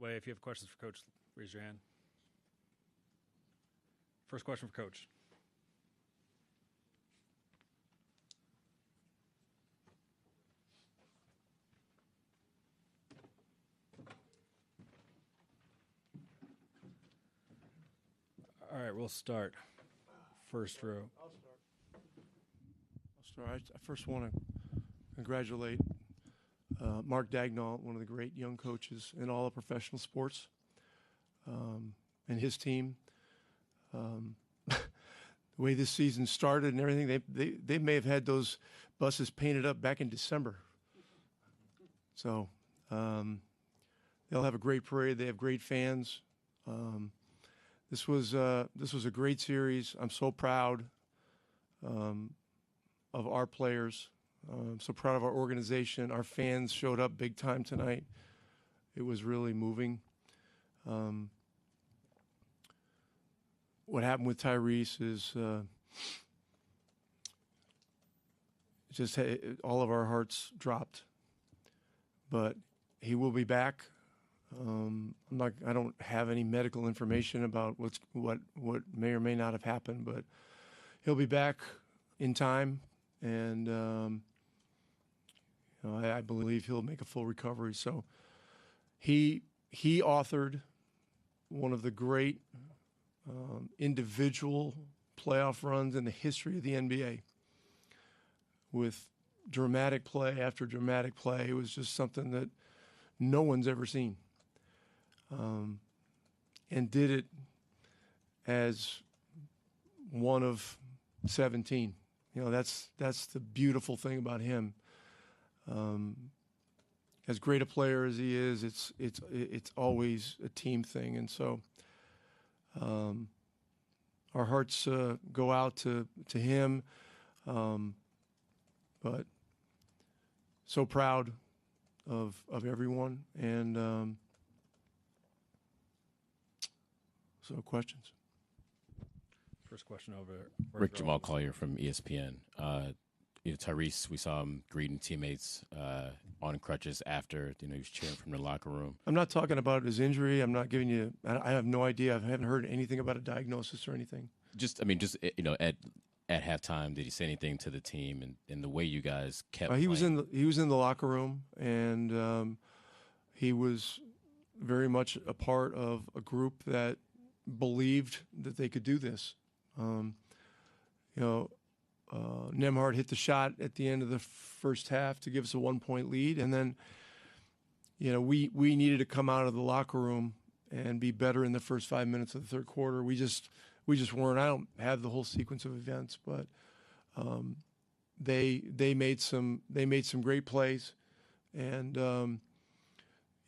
way, if you have questions for Coach, raise your hand. First question for Coach. All right, we'll start. First row. I'll start. I first want to congratulate Mark Dagnall, one of the great young coaches in all of professional sports, and his team. The way this season started and everything, they may have had those buses painted up back in December. So they'll have a great parade. They have great fans. This was a great series. I'm so proud of our players. I'm so proud of our organization. Our fans showed up big time tonight. It was really moving. What happened with Tyrese is just all of our hearts dropped. But he will be back. I don't have any medical information about what may or may not have happened, but he'll be back in time, and I believe he'll make a full recovery. So he authored one of the great individual playoff runs in the history of the NBA with dramatic play after dramatic play. It was just something that no one's ever seen. And did it as one of 17. That's the beautiful thing about him. As great a player as he is, it's always a team thing, and so our hearts go out to him. But so proud of everyone, and so questions. First question over there. Rick Jamal Collier from ESPN. Tyrese, we saw him greeting teammates on crutches after he was cheering from the locker room. I'm not talking about his injury. I'm not giving you. I have no idea. I haven't heard anything about a diagnosis or anything. At halftime, did he say anything to the team and the way you guys kept? He was in the locker room, and he was very much a part of a group that believed that they could do this. Nembhard hit the shot at the end of the first half to give us a 1-point lead, and then we needed to come out of the locker room and be better in the first 5 minutes of the third quarter. We just weren't. I don't have the whole sequence of events, but they made some great plays, and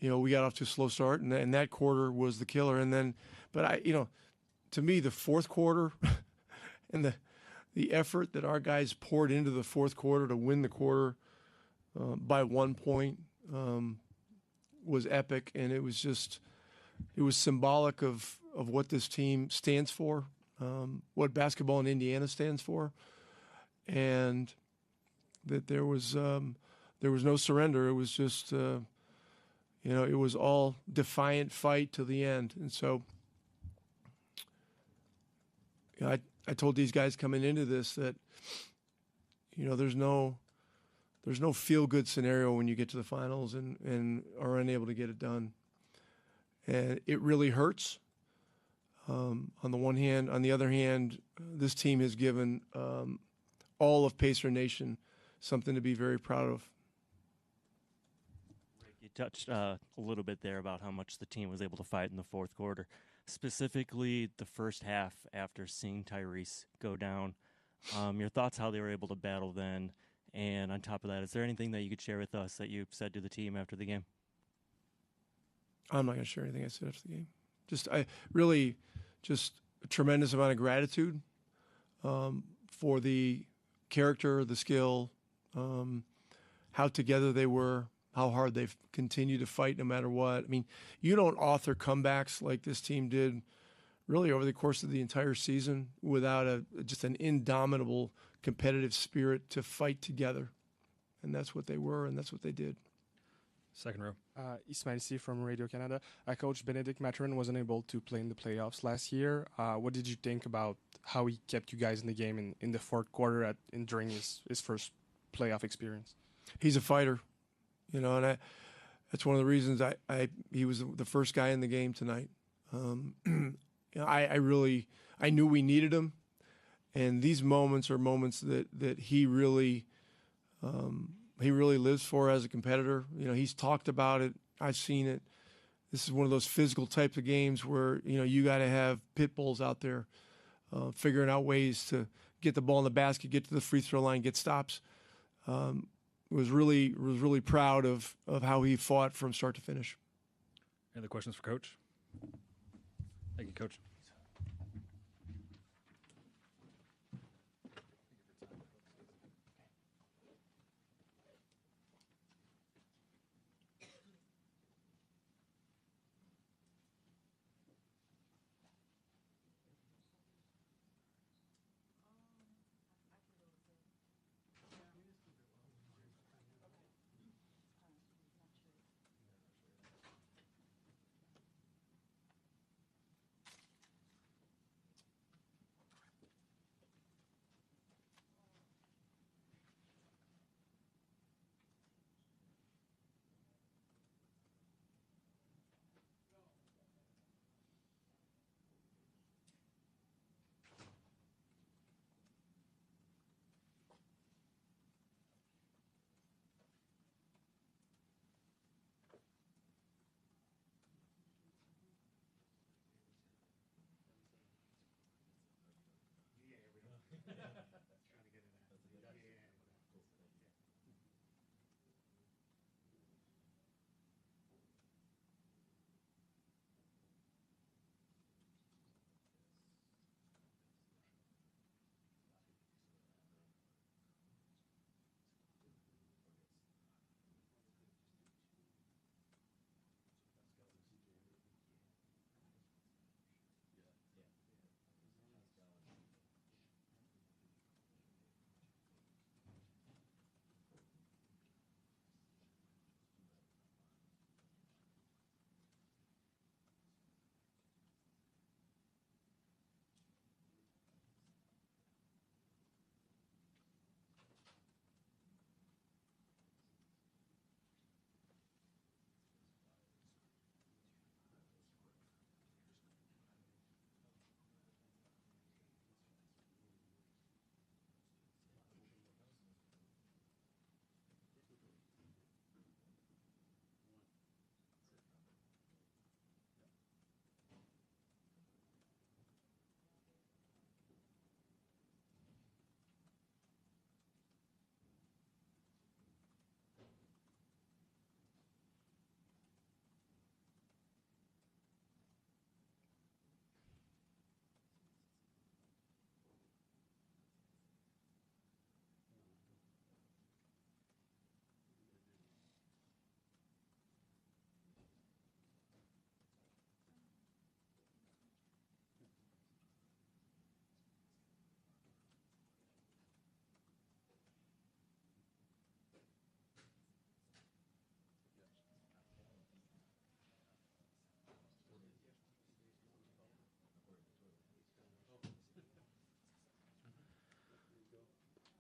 we got off to a slow start, and that quarter was the killer. And then, to me, the fourth quarter and the effort that our guys poured into the fourth quarter to win the quarter by 1 point was epic, and it was symbolic of what this team stands for, what basketball in Indiana stands for, and that there was no surrender. It was just it was all defiant fight to the end. And so I told these guys coming into this that there's no feel-good scenario when you get to the finals and are unable to get it done. And it really hurts on the one hand. On the other hand, this team has given all of Pacer Nation something to be very proud of. Rick, you touched a little bit there about how much the team was able to fight in the fourth quarter, specifically the first half after seeing Tyrese go down. Your thoughts how they were able to battle then, and on top of that, is there anything that you could share with us that you said to the team after the game? I'm not going to share anything I said after the game. Just a tremendous amount of gratitude for the character, the skill, how together they were, how hard they've continued to fight no matter what. I mean, you don't author comebacks like this team did really over the course of the entire season without just an indomitable competitive spirit to fight together. And that's what they were, and that's what they did. Second row. Ismail from Radio Canada. Coach Benedict Mathurin wasn't able to play in the playoffs last year. What did you think about how he kept you guys in the game in the fourth quarter during his first playoff experience? He's a fighter, you know, and that's one of the reasons he was the first guy in the game tonight. You know, I knew we needed him, and these moments are moments that he really lives for as a competitor. You know, he's talked about it. I've seen it. This is one of those physical types of games where, you know, you got to have pit bulls out there figuring out ways to get the ball in the basket, get to the free throw line, get stops. Was really proud of how he fought from start to finish. Any other questions for Coach? Thank you, Coach.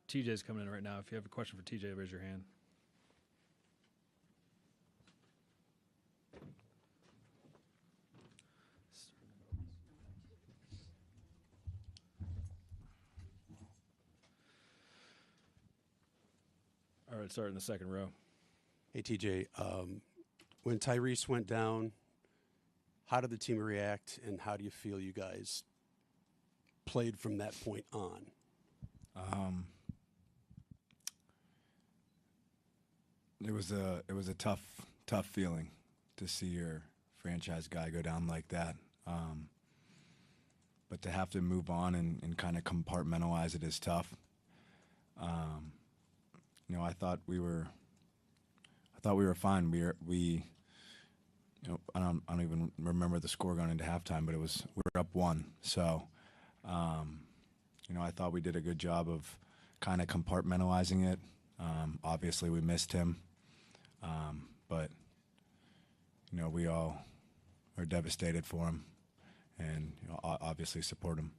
TJ's coming in right now. If you have a question for TJ, raise your hand. All right, start in the second row. Hey, TJ, when Tyrese went down, how did the team react, and how do you feel you guys played from that point on? It was a tough feeling to see your franchise guy go down like that. But to have to move on and kind of compartmentalize it is tough. You know, I thought we were fine. We you know, I don't even remember the score going into halftime, but we were up 1. So, you know, I thought we did a good job of kind of compartmentalizing it. Obviously, we missed him, but we all are devastated for him, and obviously support him.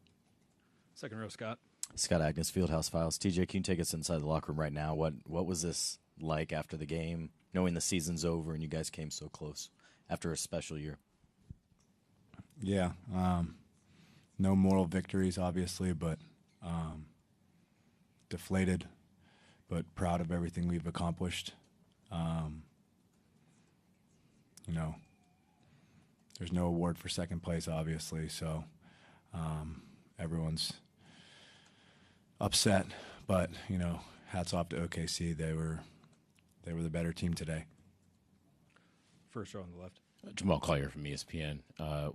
Second row, Scott. Scott Agnes, Fieldhouse Files. TJ, can you take us inside the locker room right now? What was this like after the game, knowing the season's over and you guys came so close after a special year? Yeah, no moral victories, obviously, but deflated, but proud of everything we've accomplished. There's no award for second place, obviously, so everyone's upset, but hats off to OKC. They were the better team today. First row on the left. Jamal Collier from ESPN.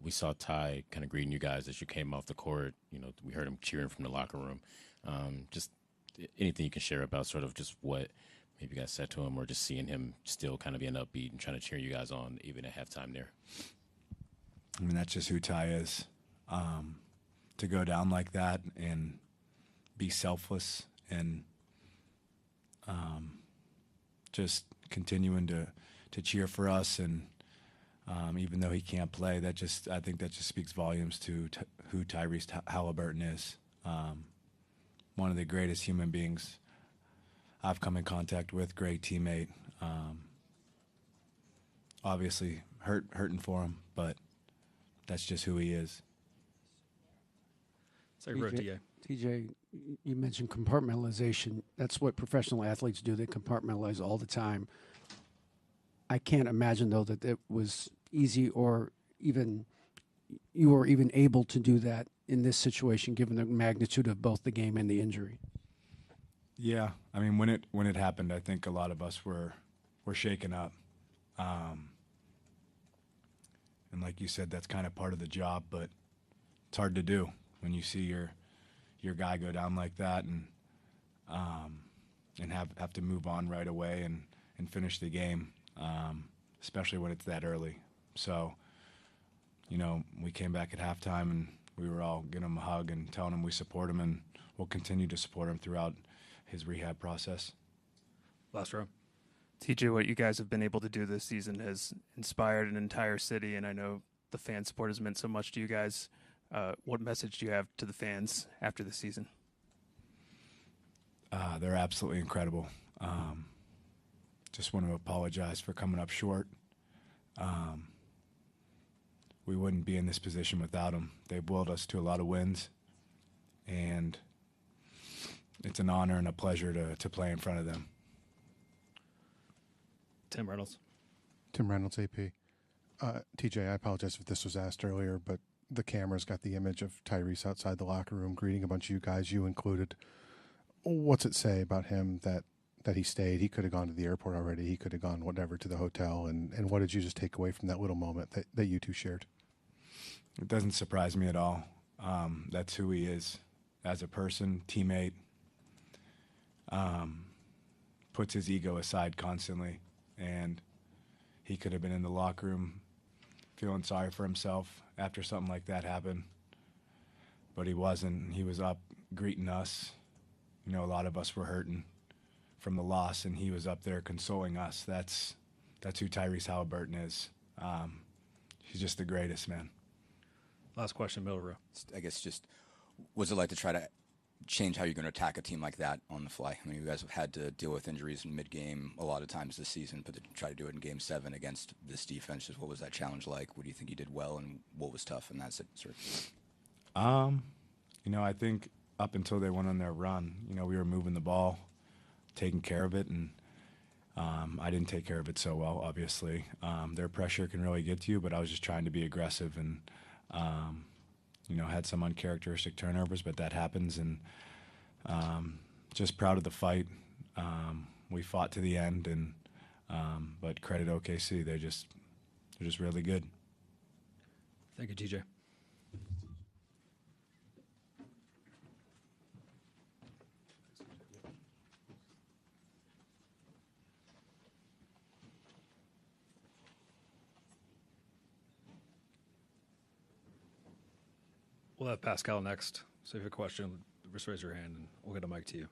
We saw Ty kind of greeting you guys as you came off the court. We heard him cheering from the locker room. Just anything you can share about sort of just what maybe you guys said to him, or just seeing him still kind of being upbeat and trying to cheer you guys on even at halftime there. I mean, that's just who Ty is. To go down like that and be selfless and just continuing to cheer for us, and even though he can't play, I think that just speaks volumes to who Tyrese Halliburton is. One of the greatest human beings I've come in contact with, great teammate. Obviously hurting for him, but that's just who he is. Second row, TA. TJ, you mentioned compartmentalization. That's what professional athletes do. They compartmentalize all the time. I can't imagine, though, that it was easy or even you were even able to do that in this situation, given the magnitude of both the game and the injury. Yeah, I mean, when it happened, I think a lot of us were shaken up. And like you said, that's kind of part of the job, but it's hard to do when you see your guy go down like that and have to move on right away and finish the game, especially when it's that early. So, we came back at halftime and we were all giving him a hug and telling him we support him, and we'll continue to support him throughout his rehab process. Last row. TJ, what you guys have been able to do this season has inspired an entire city, and I know the fan support has meant so much to you guys. What message do you have to the fans after the season? They're absolutely incredible. Just want to apologize for coming up short. We wouldn't be in this position without them. They've willed us to a lot of wins, and it's an honor and a pleasure to play in front of them. Tim Reynolds. Tim Reynolds, AP. TJ, I apologize if this was asked earlier, but the cameras got the image of Tyrese outside the locker room greeting a bunch of you guys, you included. What's it say about him that he stayed? He could have gone to the airport already. He could have gone whatever to the hotel. And what did you just take away from that little moment that you two shared? It doesn't surprise me at all. That's who he is as a person, teammate. Puts his ego aside constantly, and he could have been in the locker room feeling sorry for himself after something like that happened, but he wasn't. He was up greeting us. A lot of us were hurting from the loss, and he was up there consoling us. That's who Tyrese Halliburton is. He's just the greatest, man. Last question, middle row. I guess just, what's it like to try to change how you're going to attack a team like that on the fly? I mean, you guys have had to deal with injuries in mid-game a lot of times this season, but to try to do it in Game 7 against this defense, just what was that challenge like? What do you think you did well, and what was tough in that sort of? I think up until they went on their run, we were moving the ball, taking care of it, and I didn't take care of it so well, obviously. Their pressure can really get to you, but I was just trying to be aggressive and, had some uncharacteristic turnovers, but that happens, and just proud of the fight. We fought to the end, and but credit OKC. They're just really good. Thank you, TJ. We'll have Pascal next. So if you have a question, just raise your hand and we'll get a mic to you.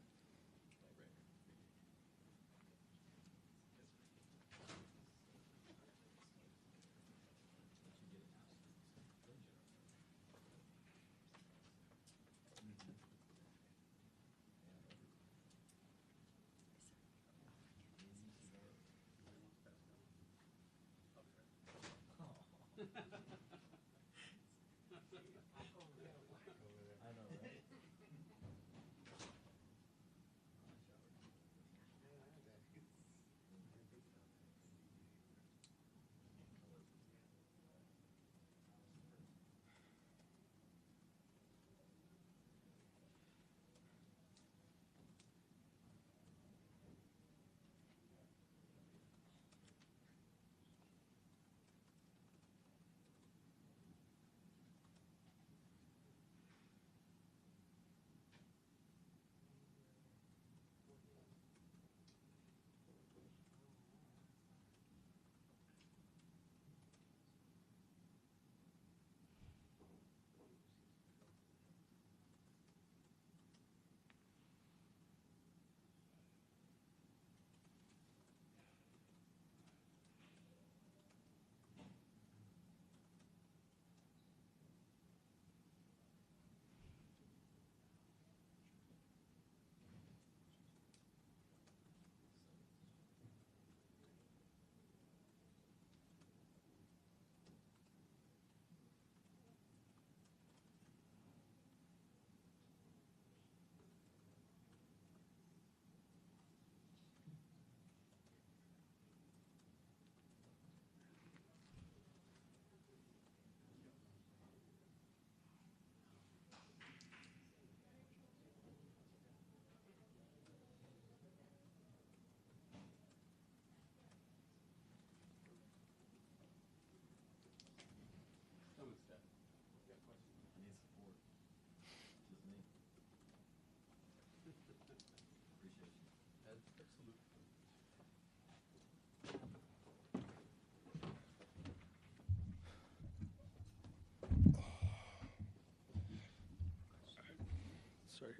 Sorry.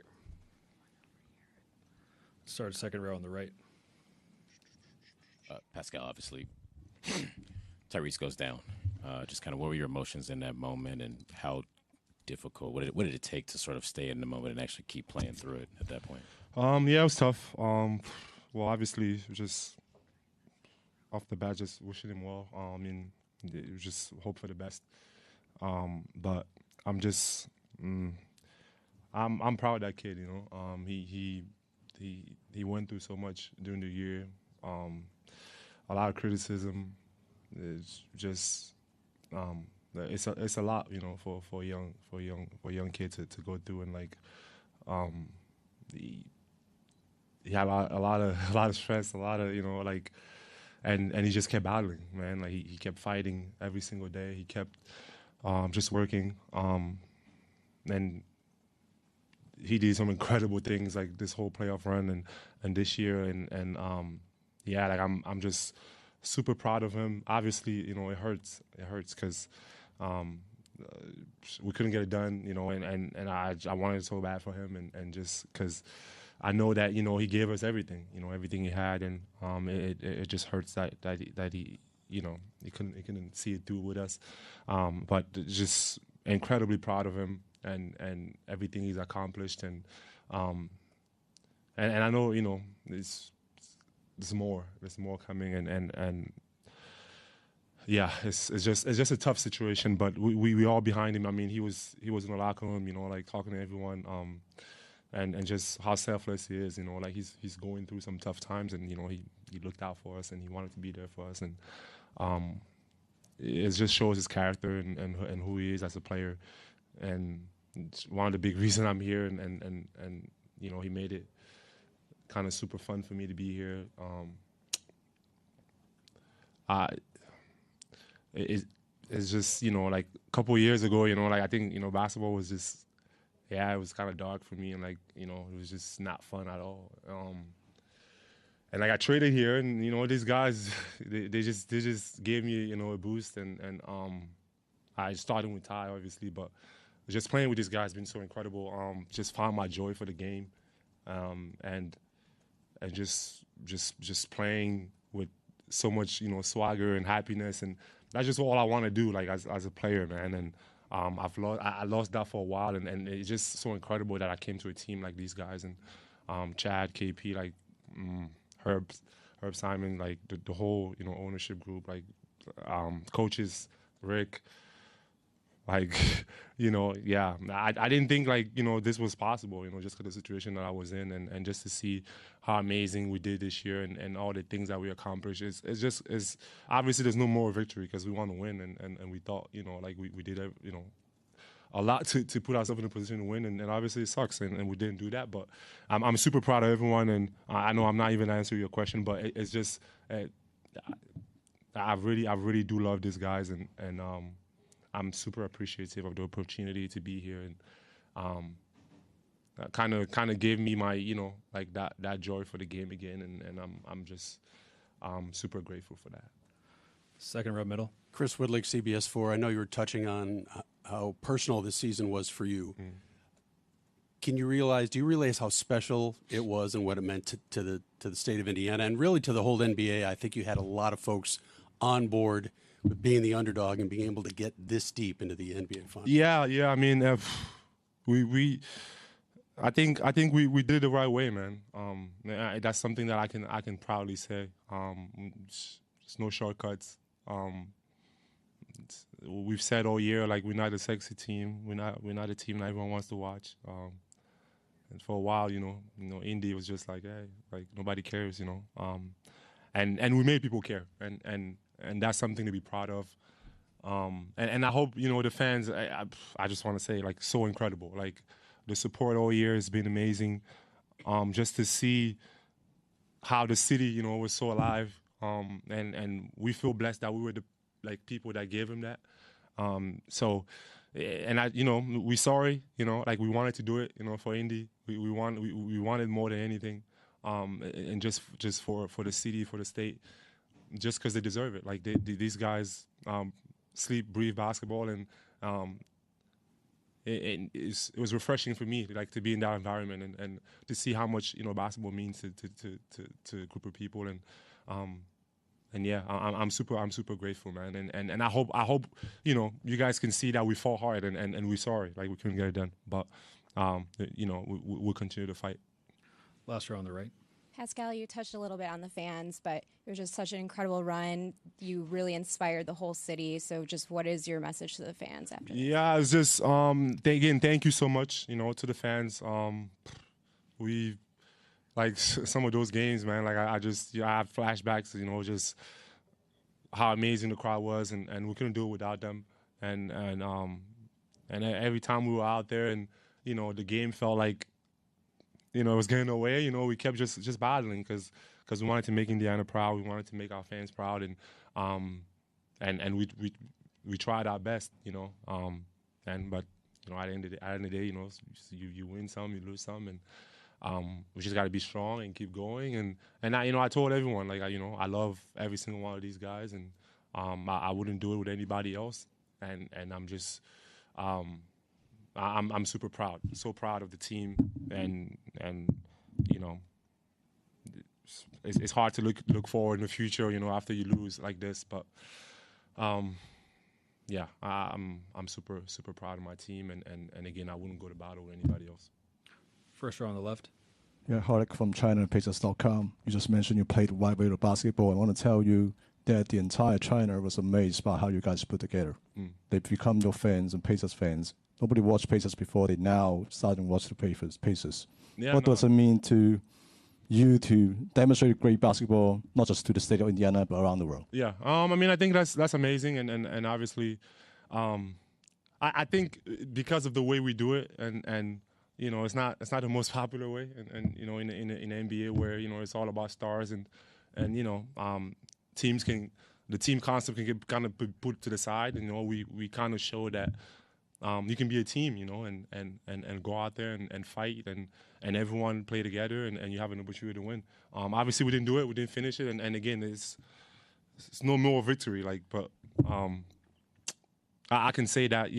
Start second row on the right. Pascal, obviously, Tyrese goes down. Just kind of what were your emotions in that moment, and how difficult? What did it take to sort of stay in the moment and actually keep playing through it at that point? Yeah, it was tough. Well, obviously, just off the bat, just wishing him well. I mean, just hope for the best. But I'm just, I'm proud of that kid. You know, he went through so much during the year. A lot of criticism. It's just, it's a lot, you know, for a young kid to go through, and like, he had a lot of stress, a lot of, you know, like, and he just kept battling, man. Like he kept fighting every single day. He kept just working, and he did some incredible things like this whole playoff run and this year, and yeah, like I'm just super proud of him. Obviously, you know, it hurts because we couldn't get it done, you know, and I wanted it so bad for him, and just because I know that, you know, he gave us everything, you know, everything he had, and it just hurts that he, you know, he couldn't see it through with us, but just incredibly proud of him and everything he's accomplished, and I know, you know, there's more coming, and yeah, it's just a tough situation, but we all behind him. I mean, he was in the locker room, you know, like talking to everyone, and just how selfless he is, you know, like he's going through some tough times, and you know, he looked out for us, and he wanted to be there for us, and it just shows his character and who he is as a player, and it's one of the big reasons I'm here, and you know, he made it kind of super fun for me to be here. It's just, you know, like a couple of years ago, you know, like I think, you know, basketball was just, yeah, it was kind of dark for me, and like, you know, it was just not fun at all. And like I traded here, and you know, these guys, they just gave me, you know, a boost, and I started with Ty, obviously, but just playing with these guys has been so incredible. Just found my joy for the game, and just playing with so much, you know, swagger and happiness, and that's just all I want to do, like as a player, man. And I lost that for a while, and it's just so incredible that I came to a team like these guys, and Chad, KP, like Herb Simon, like the whole, you know, ownership group, like coaches, Rick. Like, you know, yeah, I didn't think, like, you know, this was possible, you know, just because of the situation that I was in, and just to see how amazing we did this year, and all the things that we accomplished. It's obviously there's no more victory because we want to win, and we thought, you know, like we did, you know, a lot to put ourselves in a position to win, and obviously it sucks, and we didn't do that. But I'm super proud of everyone, and I know I'm not even answering your question, but it's just I really do love these guys, and I'm super appreciative of the opportunity to be here, and kind of gave me my, you know, like that joy for the game again, and I'm just super grateful for that. Second row middle. Chris Woodlick, CBS4. I know you were touching on how personal this season was for you. Do you realize how special it was and what it meant to the state of Indiana, and really to the whole NBA? I think you had a lot of folks on board with being the underdog and being able to get this deep into the NBA Finals. Yeah. I mean, I think we did it the right way, man. That's something that I can proudly say. There's no shortcuts. We've said all year, like, we're not a sexy team. We're not a team that everyone wants to watch. And for a while, you know, Indy was just like, hey, like, nobody cares, you know. And we made people care, and that's something to be proud of. And I hope, you know, the fans, I just want to say, like, so incredible. Like, the support all year has been amazing. Just to see how the city, you know, was so alive. And we feel blessed that we were the, like, people that gave him that. So, and I, you know, we sorry, you know, like, we wanted to do it, you know, for Indy. We wanted more than anything. And just for the city, for the state, just because they deserve it. Like, these guys sleep, breathe basketball, and it was refreshing for me, like to be in that environment and to see how much basketball means to a group of people and yeah, I'm super grateful, man, and I hope you guys can see that we fought hard and we're sorry like we couldn't get it done, but we'll continue to fight. Last row on the right. Pascal, you touched a little bit on the fans, but it was just such an incredible run. You really inspired the whole city. So just what is your message to the fans after this? Yeah, it's just, again, thank you so much, to the fans. We, like, some of those games, man, like, I have flashbacks, just how amazing the crowd was, and we couldn't do it without them. And every time we were out there and, the game felt like, it was getting away. We kept just battling because we wanted to make Indiana proud. We wanted to make our fans proud, and we tried our best. But at the end of the day, you win some, you lose some, and we just got to be strong and keep going. And I told everyone, like, I love every single one of these guys, and I wouldn't do it with anybody else. And I'm just. I'm super proud, so proud of the team, and it's hard to look forward in the future, after you lose like this. But yeah, I'm super proud of my team, and again, I wouldn't go to battle with anybody else. First row on the left. Yeah, Hardik from ChinaPacers.com. You just mentioned you played wide variety of basketball. I want to tell you that the entire China was amazed by how you guys put together. They become your fans and Pacers fans. Nobody watched Pacers before. They now starting to watch the Pacers. Yeah, what does it mean to you to demonstrate great basketball, not just to the state of Indiana, but around the world? Yeah, I think that's amazing, and obviously, I think because of the way we do it, and it's not the most popular way, and in the NBA where it's all about stars and the team concept can get kind of put to the side. We kind of show that. You can be a team, and go out there and fight and everyone play together and you have an opportunity to win. Obviously, we didn't do it. We didn't finish it. And again, it's no more victory. But I can say that,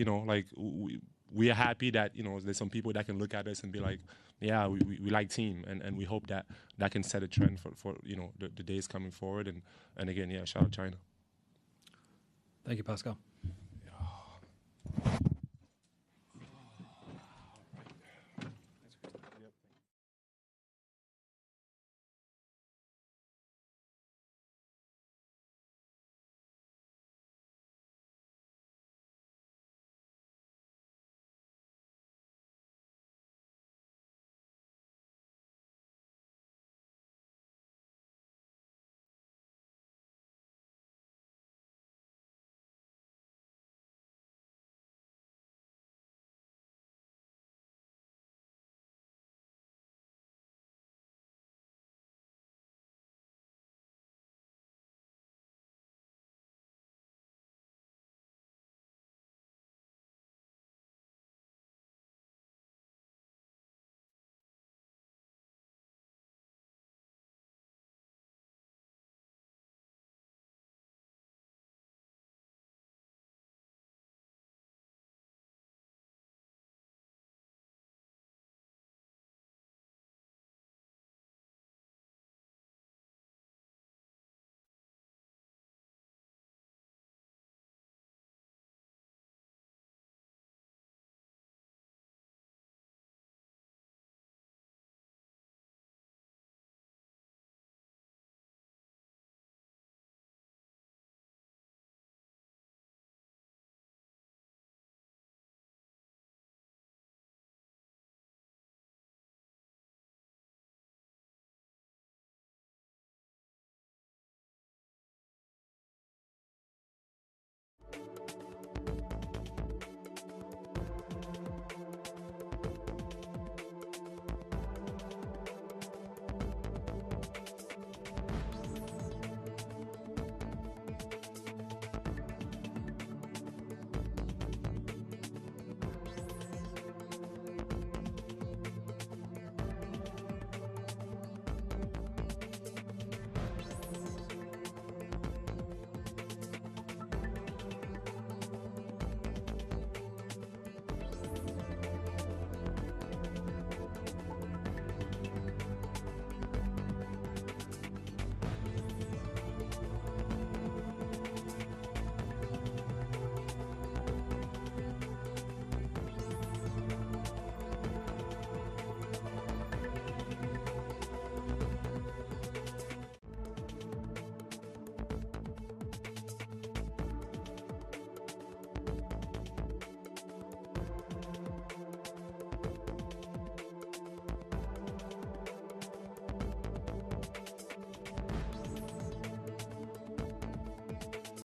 we are happy that, there's some people that can look at us and be like, yeah, we like team. And we hope that can set a trend for the days coming forward. And again, yeah, shout out China. Thank you, Pascal.